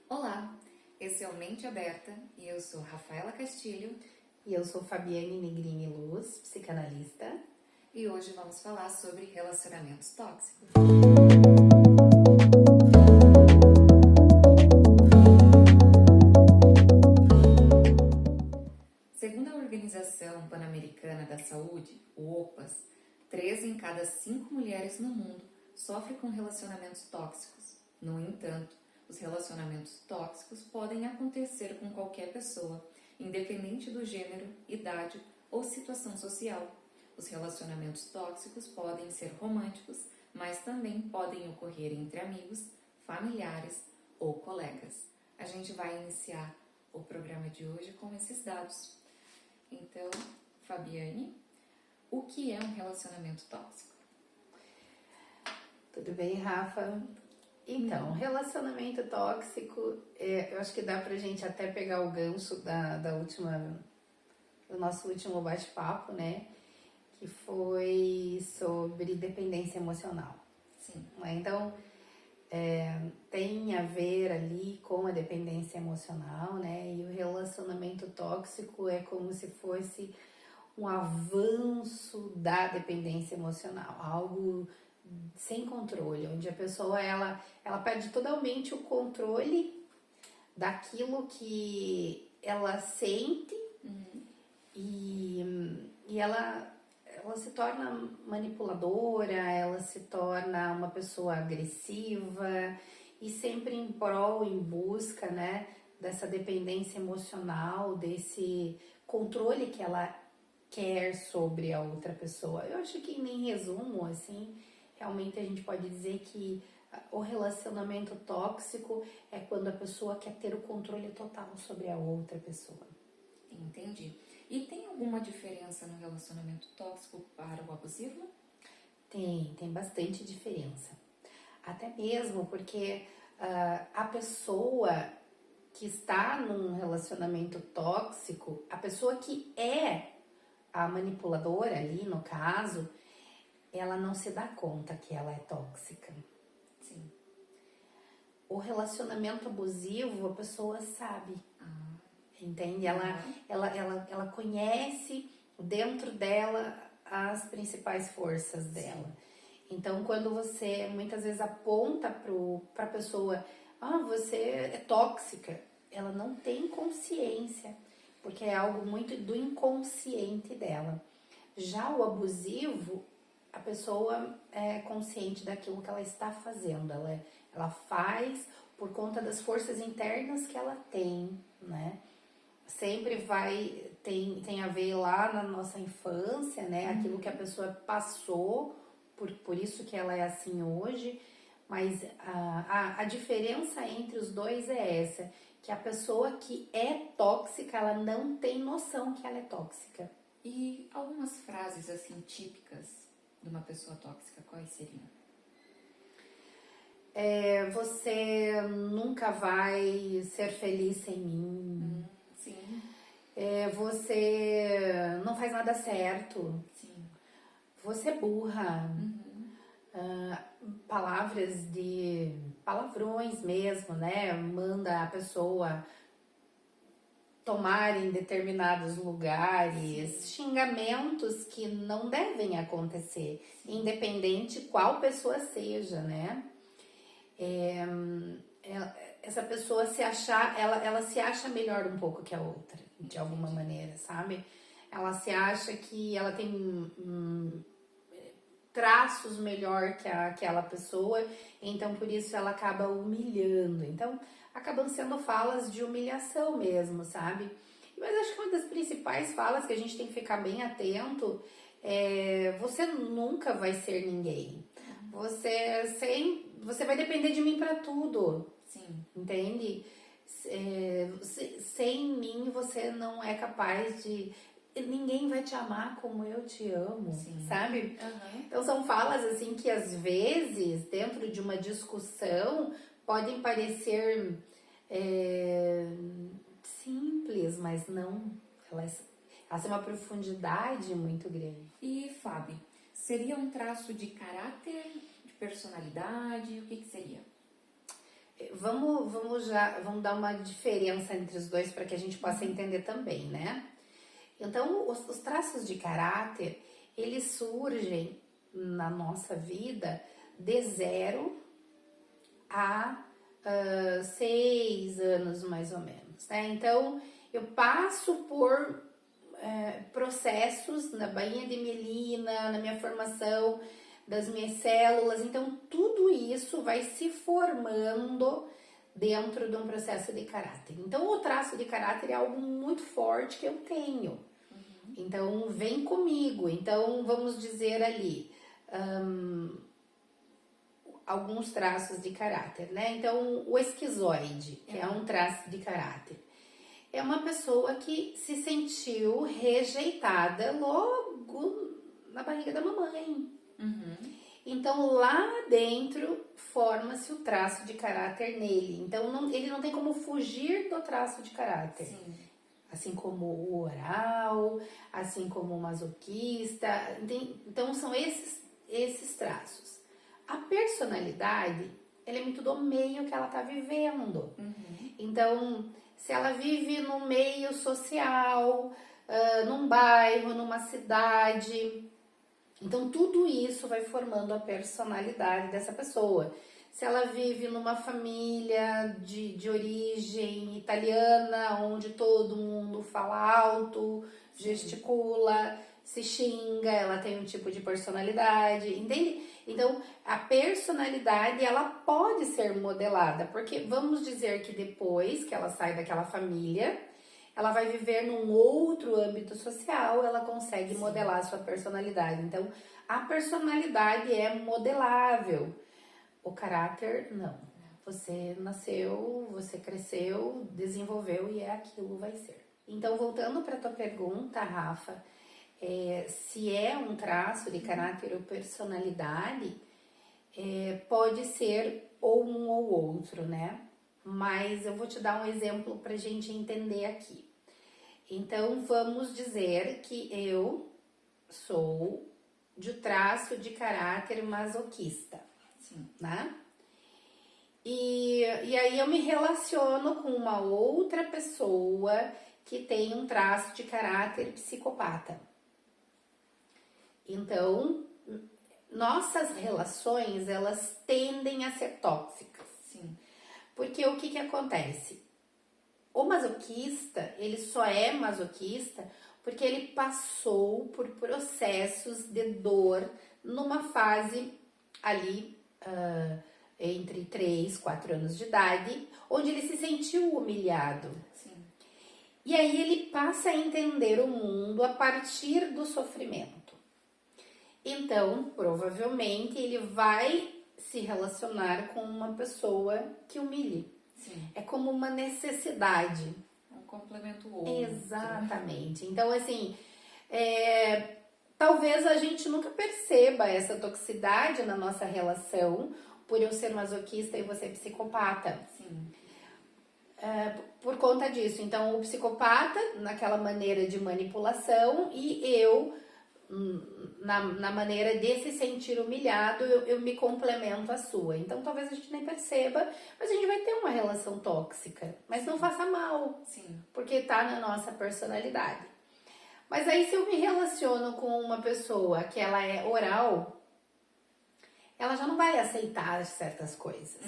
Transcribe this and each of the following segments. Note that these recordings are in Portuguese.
Olá, esse é o Mente Aberta e eu sou Rafaela Castilho E eu sou Fabiane Negrini Luz, psicanalista. e hoje vamos falar sobre relacionamentos tóxicos. Segundo a Organização Pan-Americana da Saúde, o OPAS, 3 em cada 5 mulheres no mundo sofrem com relacionamentos tóxicos. No entanto, os relacionamentos tóxicos podem acontecer com qualquer pessoa, independente do gênero, idade ou situação social. Os relacionamentos tóxicos podem ser românticos, mas também podem ocorrer entre amigos, familiares ou colegas. A gente vai iniciar o programa de hoje com esses dados. Então, Fabiane, o que é um relacionamento tóxico? Tudo bem, Rafa? Então, relacionamento tóxico, eu acho que dá pra gente até pegar o gancho do nosso último bate-papo, né? Que foi sobre dependência emocional. Sim. Então, tem a ver ali com a dependência emocional, né? E o relacionamento tóxico é como se fosse um avanço da dependência emocional, algo sem controle, onde a pessoa ela perde totalmente o controle daquilo que ela sente e ela se torna manipuladora, ela se torna uma pessoa agressiva e sempre em prol, em busca, né, dessa dependência emocional, desse controle que ela quer sobre a outra pessoa. Eu acho que em resumo, assim, realmente a gente pode dizer que o relacionamento tóxico é quando a pessoa quer ter o controle total sobre a outra pessoa. Entendi. E tem alguma diferença no relacionamento tóxico para o abusivo? Tem bastante diferença. Até mesmo porque a pessoa que está num relacionamento tóxico, a pessoa que é a manipuladora ali, no caso, ela não se dá conta que ela é tóxica. Sim. O relacionamento abusivo, a pessoa sabe, entende? Ela conhece dentro dela as principais forças dela. Então, quando você muitas vezes aponta para a pessoa, você é tóxica, ela não tem consciência, porque é algo muito do inconsciente dela. Já o abusivo, a pessoa é consciente daquilo que ela está fazendo, ela faz por conta das forças internas que ela tem, né? Sempre tem a ver lá na nossa infância, né? Aquilo que a pessoa passou, por isso que ela é assim hoje, mas a diferença entre os dois é essa, que a pessoa que é tóxica, ela não tem noção que ela é tóxica. E algumas frases assim típicas de uma pessoa tóxica, quais seriam? Você nunca vai ser feliz sem mim. Sim. Você não faz nada certo. Sim. Você é burra. Palavrões mesmo, né? Manda a pessoa tomar em determinados lugares, xingamentos que não devem acontecer, independente qual pessoa seja, né? Essa pessoa ela se acha melhor um pouco que a outra, de alguma maneira, sabe? Ela se acha que ela tem traços melhor que aquela pessoa, então por isso ela acaba humilhando. Então acabam sendo falas de humilhação mesmo, sabe? Mas acho que uma das principais falas que a gente tem que ficar bem atento é: você nunca vai ser ninguém. Você vai depender de mim para tudo. Sim. Entende? Sem mim você não é capaz de... Ninguém vai te amar como eu te amo, sabe? Então são falas assim que às vezes dentro de uma discussão podem parecer simples, mas não, elas têm uma profundidade muito grande. E Fábio, seria um traço de caráter, de personalidade, o que seria? Vamos dar uma diferença entre os dois para que a gente possa entender também, né? Então, os traços de caráter, eles surgem na nossa vida de 0 a 6 anos, mais ou menos, né? Então, eu passo por processos na bainha de melina, na minha formação das minhas células. Então, tudo isso vai se formando dentro de um processo de caráter. Então, o traço de caráter é algo muito forte que eu tenho. Então, vem comigo. Então, vamos dizer ali alguns traços de caráter, né? Então, o esquizoide, que é um traço de caráter, é uma pessoa que se sentiu rejeitada logo na barriga da mamãe. Então, lá dentro, forma-se o traço de caráter nele. Então, ele não tem como fugir do traço de caráter. Sim. Assim como o oral, assim como o masoquista. Então, são esses traços. A personalidade, ela é muito do meio que ela está vivendo. Então, se ela vive num meio social, num bairro, numa cidade, então tudo isso vai formando a personalidade dessa pessoa. Se ela vive numa família de origem italiana, onde todo mundo fala alto, gesticula, se xinga, ela tem um tipo de personalidade, entende? Então, a personalidade, ela pode ser modelada, porque vamos dizer que depois que ela sai daquela família, ela vai viver num outro âmbito social, ela consegue modelar a sua personalidade. Então, a personalidade é modelável, o caráter não. Você nasceu, você cresceu, desenvolveu e é aquilo vai ser. Então, voltando para a tua pergunta, Rafa, se é um traço de caráter ou personalidade, pode ser ou um ou outro, né? Mas eu vou te dar um exemplo para a gente entender aqui. Então, vamos dizer que eu sou de traço de caráter masoquista, né? E aí eu me relaciono com uma outra pessoa que tem um traço de caráter psicopata. Então, nossas relações, elas tendem a ser tóxicas. Sim. Porque o que acontece? O masoquista, ele só é masoquista porque ele passou por processos de dor numa fase ali entre 3, 4 anos de idade, onde ele se sentiu humilhado. Sim. E aí ele passa a entender o mundo a partir do sofrimento. Então, provavelmente, ele vai se relacionar com uma pessoa que humilhe. Sim. É como uma necessidade. Um complemento outro. Exatamente. Então, assim, talvez a gente nunca perceba essa toxicidade na nossa relação por eu ser masoquista e você psicopata. Sim. Por conta disso. Então, o psicopata, naquela maneira de manipulação, e eu, na maneira de se sentir humilhado, eu me complemento à sua. Então, talvez a gente nem perceba, mas a gente vai ter uma relação tóxica. Mas não faça mal, Sim. porque tá na nossa personalidade. Mas aí, se eu me relaciono com uma pessoa que ela é oral, ela já não vai aceitar certas coisas,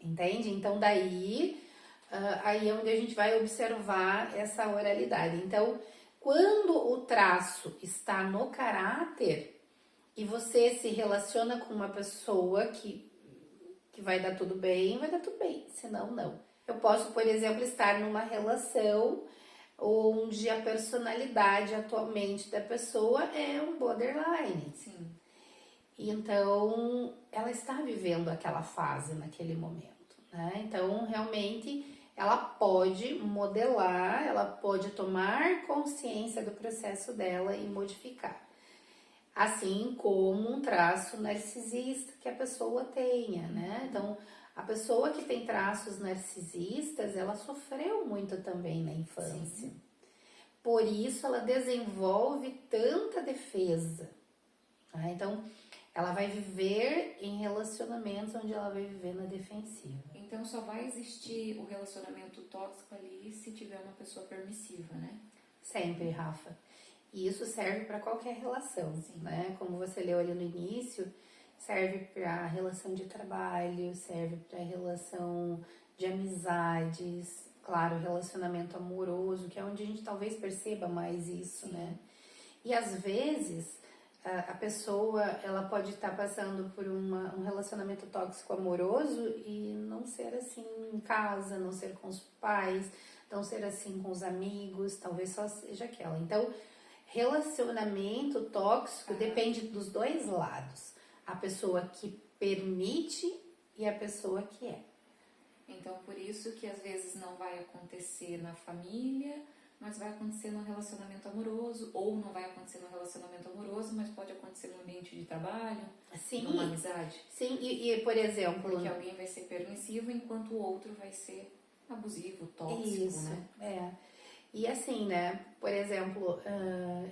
entende? Então, daí, aí é onde a gente vai observar essa oralidade. Então, quando o traço está no caráter e você se relaciona com uma pessoa que vai dar tudo bem, vai dar tudo bem, senão não. Eu posso, por exemplo, estar numa relação onde a personalidade atualmente da pessoa é um borderline. Sim. Então, ela está vivendo aquela fase naquele momento, né? Então, realmente, ela pode modelar, ela pode tomar consciência do processo dela e modificar. Assim como um traço narcisista que a pessoa tenha, né? Então, a pessoa que tem traços narcisistas, ela sofreu muito também na infância. Sim. Por isso, ela desenvolve tanta defesa. Né? Então, Ela vai viver em relacionamentos onde ela vai viver na defensiva. Então só vai existir o relacionamento tóxico ali se tiver uma pessoa permissiva, né? Sempre, Rafa. E isso serve para qualquer relação, Sim. né? Como você leu ali no início, serve para relação de trabalho, serve para relação de amizades, claro, relacionamento amoroso, que é onde a gente talvez perceba mais isso, né? E às vezes a pessoa, ela pode estar passando por um relacionamento tóxico amoroso e não ser assim em casa, não ser com os pais, não ser assim com os amigos, talvez só seja aquela. Então, relacionamento tóxico depende dos dois lados. A pessoa que permite e a pessoa que é. Então, por isso que às vezes não vai acontecer na família, mas vai acontecer no relacionamento amoroso, ou não vai acontecer no relacionamento amoroso, mas pode acontecer no ambiente de trabalho, Sim, numa amizade. Sim, e por exemplo... Porque alguém vai ser permissivo, enquanto o outro vai ser abusivo, tóxico, isso, né? E assim, né, por exemplo,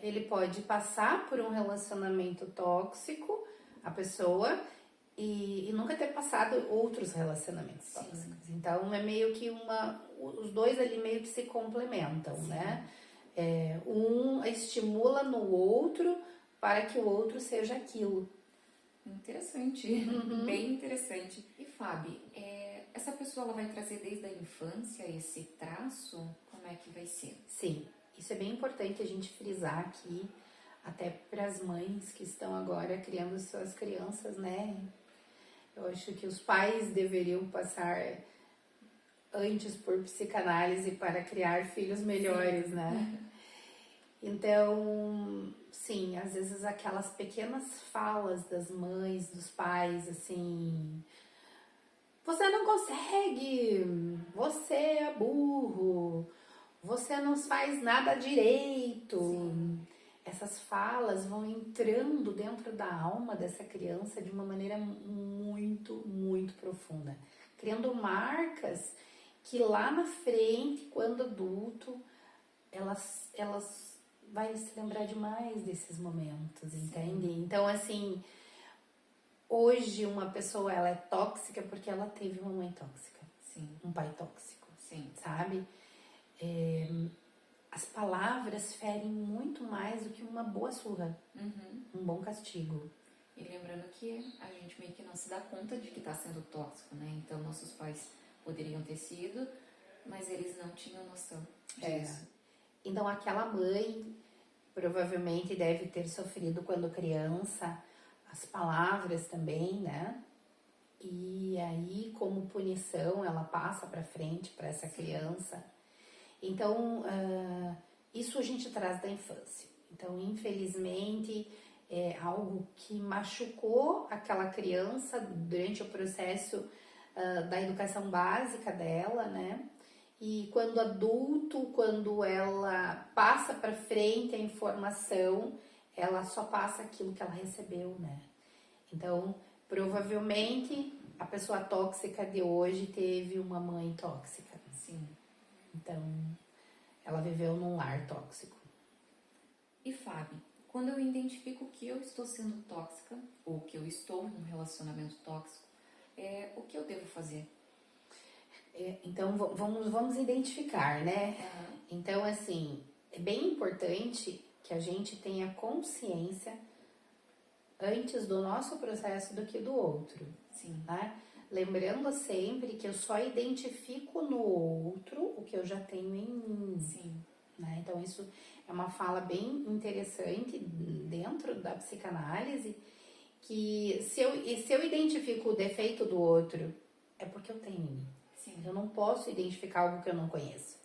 ele pode passar por um relacionamento tóxico, a pessoa, e nunca ter passado outros relacionamentos tóxicos. Então, é meio que os dois ali meio que se complementam, né? Um estimula no outro para que o outro seja aquilo. Interessante, bem interessante. E Fábio, essa pessoa ela vai trazer desde a infância esse traço? Como é que vai ser? Sim, isso é bem importante a gente frisar aqui, até para as mães que estão agora criando suas crianças, né? Eu acho que os pais deveriam passar antes por psicanálise para criar filhos melhores, sim, né? Então, sim, às vezes aquelas pequenas falas das mães, dos pais, assim... Você não consegue, você é burro, você não faz nada direito. Sim. Essas falas vão entrando dentro da alma dessa criança de uma maneira muito, muito profunda, criando marcas que lá na frente, quando adulto, elas vai se lembrar demais desses momentos, entende? Sim. Então, assim, hoje uma pessoa ela é tóxica porque ela teve uma mãe tóxica, sim, um pai tóxico, sim, sabe? As palavras ferem muito mais do que uma boa surra, um bom castigo. E lembrando que a gente meio que não se dá conta de que está sendo tóxico, né? Então, nossos pais poderiam ter sido, mas eles não tinham noção disso. Então, aquela mãe provavelmente deve ter sofrido quando criança, as palavras também, né? E aí, como punição, ela passa para frente para essa criança. Então, isso a gente traz da infância. Então, infelizmente, é algo que machucou aquela criança durante o processo da educação básica dela, né? E quando adulto, quando ela passa para frente a informação, ela só passa aquilo que ela recebeu, né? Então, provavelmente, a pessoa tóxica de hoje teve uma mãe tóxica. Sim. Então, ela viveu num lar tóxico. E Fábio, quando eu identifico que eu estou sendo tóxica, ou que eu estou num relacionamento tóxico, o que eu devo fazer? Então, vamos identificar, né? Então, assim, é bem importante que a gente tenha consciência antes do nosso processo do que do outro. Sim. Né? Lembrando sempre que eu só identifico no outro o que eu já tenho em mim. Sim. Né? Então, isso é uma fala bem interessante dentro da psicanálise, que se eu identifico o defeito do outro, é porque eu tenho em mim. Sim. Eu não posso identificar algo que eu não conheço.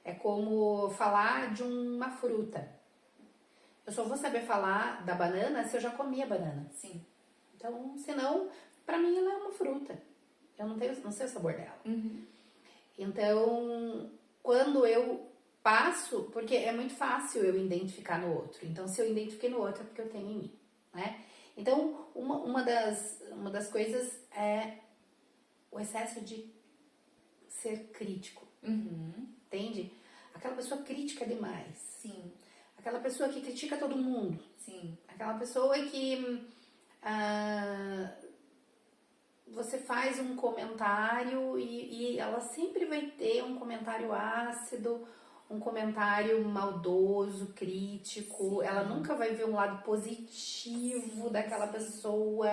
É como falar de uma fruta. Eu só vou saber falar da banana se eu já comi a banana. Sim. Então, senão, para mim ela é uma fruta. Eu não sei o sabor dela. Então, quando eu passo, porque é muito fácil eu identificar no outro. Então, se eu identifiquei no outro é porque eu tenho em mim, né? Então, uma das coisas é o excesso de ser crítico. Entende? Aquela pessoa crítica demais. Sim. Aquela pessoa que critica todo mundo. Sim. Aquela pessoa que você faz um comentário e ela sempre vai ter um comentário ácido, um comentário maldoso, crítico. Sim. Ela nunca vai ver um lado positivo daquela pessoa.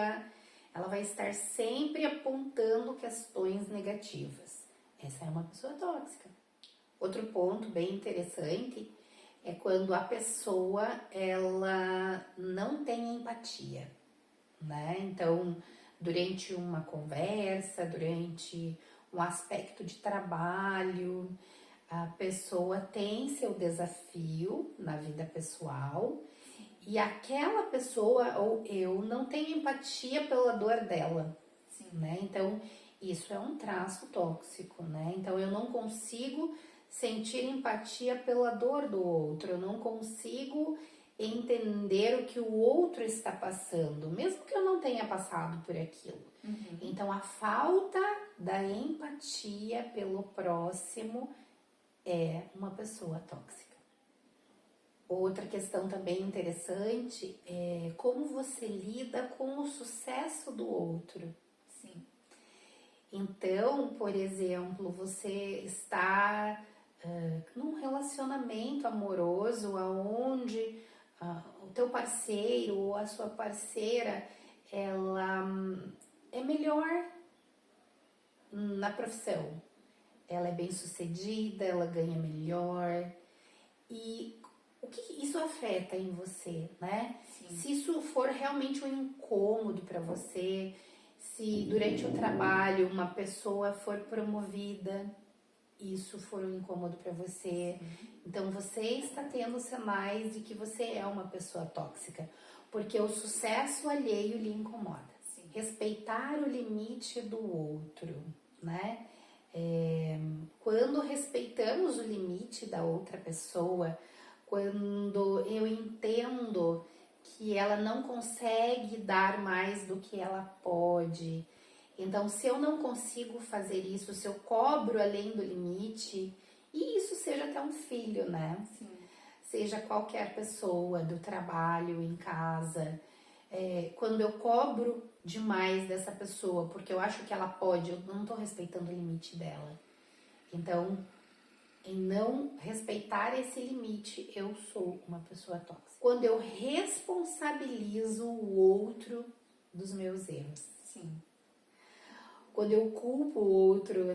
Ela vai estar sempre apontando questões negativas. Essa é uma pessoa tóxica. Outro ponto bem interessante é quando a pessoa ela não tem empatia, né? Então, durante uma conversa, durante um aspecto de trabalho, a pessoa tem seu desafio na vida pessoal e aquela pessoa ou eu não tenho empatia pela dor dela, sim, né? Então, isso é um traço tóxico, né? Então, eu não consigo sentir empatia pela dor do outro, eu não consigo entender o que o outro está passando, mesmo que eu não tenha passado por aquilo. Uhum. Então, a falta da empatia pelo próximo é uma pessoa tóxica. Outra questão também interessante é como você lida com o sucesso do outro. Sim. Então, por exemplo, você está num relacionamento amoroso onde o teu parceiro ou a sua parceira ela é melhor na profissão, ela é bem sucedida, ela ganha melhor, e o que isso afeta em você, né? Sim. Se isso for realmente um incômodo para você, se durante o trabalho uma pessoa for promovida, isso for um incômodo para você, então você está tendo sinais de que você é uma pessoa tóxica, porque o sucesso alheio lhe incomoda. Sim. Respeitar o limite do outro, né? Quando respeitamos o limite da outra pessoa, quando eu entendo que ela não consegue dar mais do que ela pode, então se eu não consigo fazer isso, se eu cobro além do limite, e isso seja até um filho, né? Sim. Seja qualquer pessoa do trabalho, em casa, quando eu cobro demais dessa pessoa, porque eu acho que ela pode, eu não estou respeitando o limite dela. Então, em não respeitar esse limite, eu sou uma pessoa tóxica. Quando eu responsabilizo o outro dos meus erros. Sim. Quando eu culpo o outro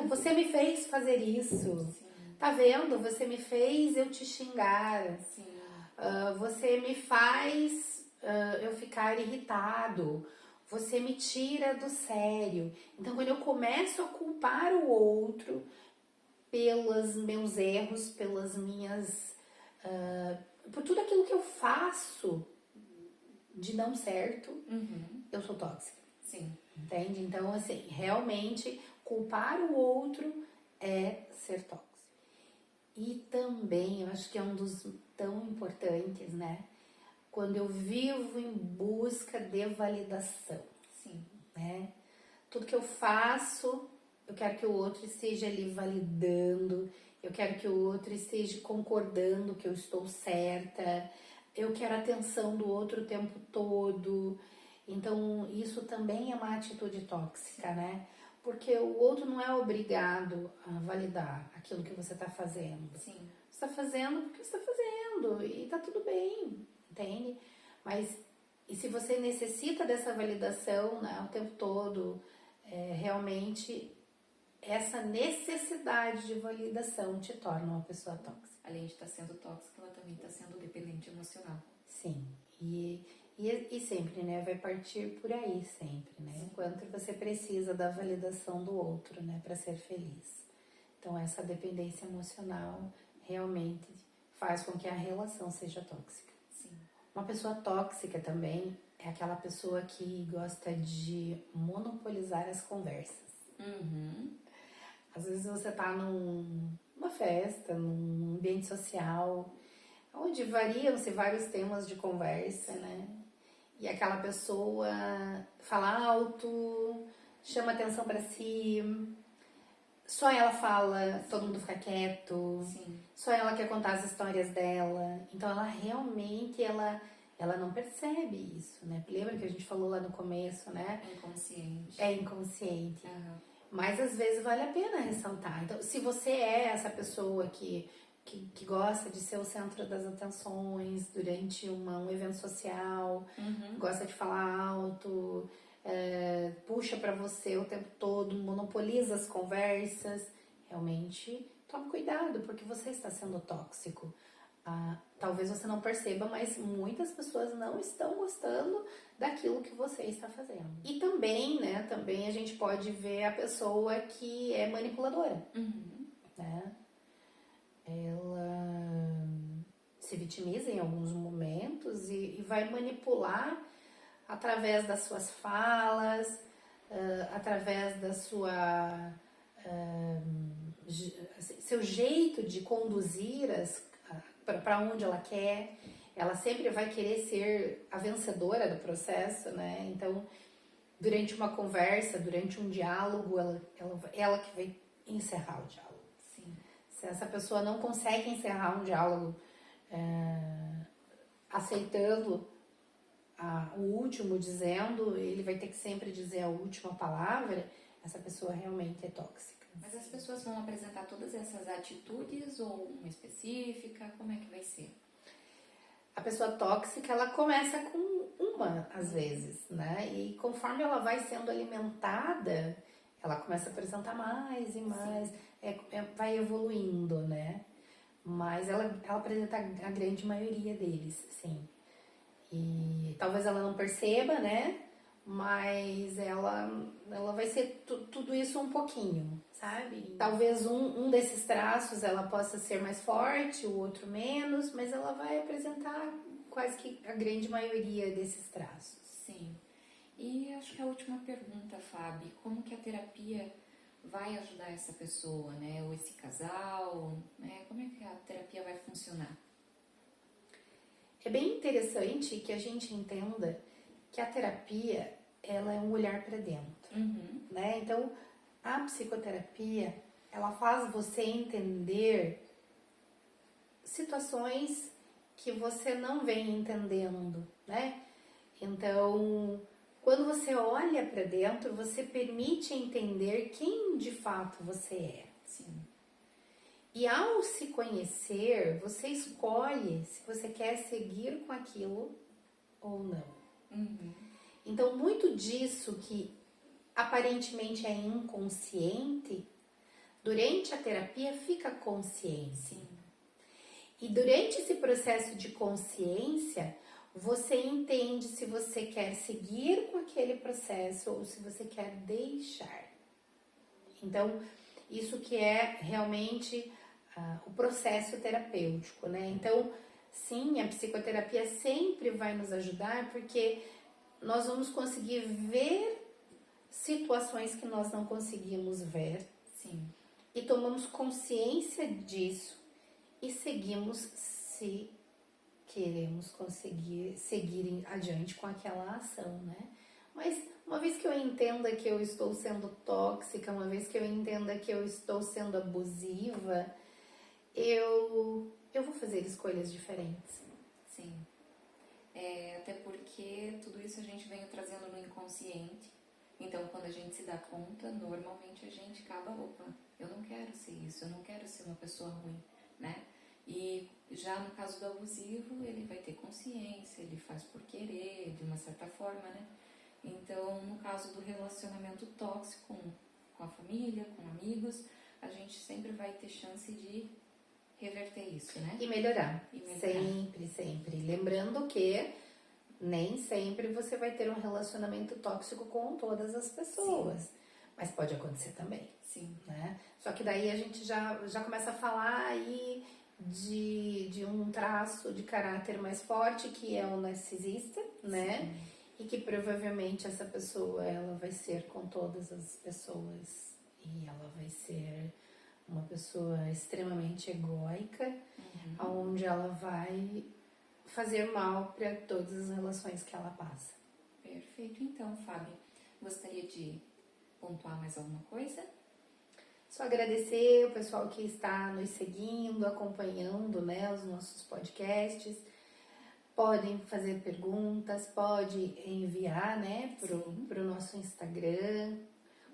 você me fez fazer isso. Sim. Tá vendo? Você me fez eu te xingar. Sim. Você me faz eu ficar irritado. Você me tira do sério. Então, quando eu começo a culpar o outro pelos meus erros, pelas minhas... por tudo aquilo que eu faço de não certo, eu sou tóxica. Sim. Entende? Então, assim, realmente, culpar o outro é ser tóxico. E também, eu acho que é um dos tão importantes, né? Quando eu vivo em busca de validação. Sim. Né? Tudo que eu faço, eu quero que o outro esteja ali validando, eu quero que o outro esteja concordando que eu estou certa, eu quero a atenção do outro o tempo todo. Então, isso também é uma atitude tóxica, né? Porque o outro não é obrigado a validar aquilo que você está fazendo. Sim. Você está fazendo porque você está fazendo e está tudo bem, entende? Mas, e se você necessita dessa validação, né, o tempo todo, realmente essa necessidade de validação te torna uma pessoa tóxica. Além de estar sendo tóxica, ela também está sendo dependente emocional. Sim, e sempre, né, vai partir por aí sempre, né, sim, enquanto você precisa da validação do outro, né, para ser feliz. Então, essa dependência emocional realmente faz com que a relação seja tóxica. Sim. Uma pessoa tóxica também é aquela pessoa que gosta de monopolizar as conversas. Às vezes você tá numa festa, num ambiente social, onde variam-se vários temas de conversa, né? E aquela pessoa fala alto, chama atenção para si, só ela fala, todo mundo fica quieto. Sim. Só ela quer contar as histórias dela. Então ela realmente, ela ela não percebe isso, né? Lembra que a gente falou lá no começo, né? Inconsciente. É inconsciente. Mas às vezes vale a pena ressaltar. Então, se você é essa pessoa que gosta de ser o centro das atenções durante um evento social, gosta de falar alto, puxa pra você o tempo todo, monopoliza as conversas, realmente tome cuidado, porque você está sendo tóxico. Talvez você não perceba, mas muitas pessoas não estão gostando daquilo que você está fazendo. E também, né, também a gente pode ver a pessoa que é manipuladora, né? Ela se vitimiza em alguns momentos e vai manipular através das suas falas, através da sua seu jeito de conduzir para onde ela quer. Ela sempre vai querer ser a vencedora do processo, né? Então, durante uma conversa, durante um diálogo, ela que vai encerrar o diálogo. Sim. Se essa pessoa não consegue encerrar um diálogo aceitando o último, dizendo, ele vai ter que sempre dizer a última palavra, essa pessoa realmente é tóxica. Mas as pessoas vão apresentar todas essas atitudes ou uma específica? Como é que vai ser? A pessoa tóxica, ela começa com uma, às vezes, né? E conforme ela vai sendo alimentada, ela começa a apresentar mais e mais, vai evoluindo, né? Mas ela apresenta a grande maioria deles, sim. E talvez ela não perceba, né? Mas ela vai ser tudo isso um pouquinho, sabe? Talvez um desses traços ela possa ser mais forte, o outro menos, mas ela vai apresentar quase que a grande maioria desses traços. Sim. E acho que a última pergunta, Fábio, como que a terapia vai ajudar essa pessoa, né? Ou esse casal, né? Como é que a terapia vai funcionar? É bem interessante que a gente entenda que a terapia, ela é um olhar para dentro, né? Então, a psicoterapia, ela faz você entender situações que você não vem entendendo, né? Então, quando você olha para dentro, você permite entender quem de fato você é. Sim. E ao se conhecer, você escolhe se você quer seguir com aquilo ou não. Então, muito disso que aparentemente é inconsciente, durante a terapia fica consciente. Sim. E durante esse processo de consciência, você entende se você quer seguir com aquele processo ou se você quer deixar. Então, isso que é realmente o processo terapêutico, né? Então, sim, a psicoterapia sempre vai nos ajudar porque nós vamos conseguir ver situações que nós não conseguimos ver. Sim. E tomamos consciência disso e seguimos se queremos conseguir seguir adiante com aquela ação, né? Mas uma vez que eu entenda que eu estou sendo tóxica, uma vez que eu entenda que eu estou sendo abusiva, eu vou fazer escolhas diferentes. Sim. Até porque tudo isso a gente vem trazendo no inconsciente. Então, quando a gente se dá conta, normalmente a gente acaba, eu não quero ser isso, eu não quero ser uma pessoa ruim, né? E já no caso do abusivo, ele vai ter consciência, ele faz por querer, de uma certa forma, né? Então, no caso do relacionamento tóxico com a família, com amigos, a gente sempre vai ter chance de reverter isso, né? E melhorar. Sempre, sempre. Lembrando que nem sempre você vai ter um relacionamento tóxico com todas as pessoas. Sim. Mas pode acontecer também. Sim. Né? Só que daí a gente já começa a falar aí de um traço de caráter mais forte, que é o narcisista, né? Sim. E que provavelmente essa pessoa, ela vai ser com todas as pessoas. E ela vai ser uma pessoa extremamente egóica, onde ela vai fazer mal para todas as relações que ela passa. Perfeito. Então, Fábio, gostaria de pontuar mais alguma coisa? Só agradecer o pessoal que está nos seguindo, acompanhando, né, os nossos podcasts. podem fazer perguntas, pode enviar, né, pro nosso Instagram,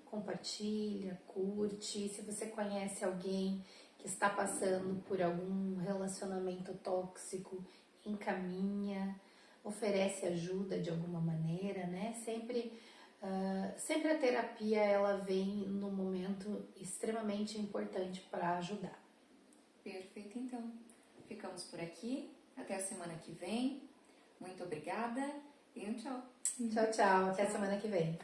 compartilha, curte. Se você conhece alguém que está passando por algum relacionamento tóxico, encaminha, oferece ajuda de alguma maneira, né? Sempre a terapia ela vem num momento extremamente importante para ajudar. Perfeito, então. Ficamos por aqui. Até a semana que vem. Muito obrigada e um tchau. Tchau, tchau. Até a semana que vem.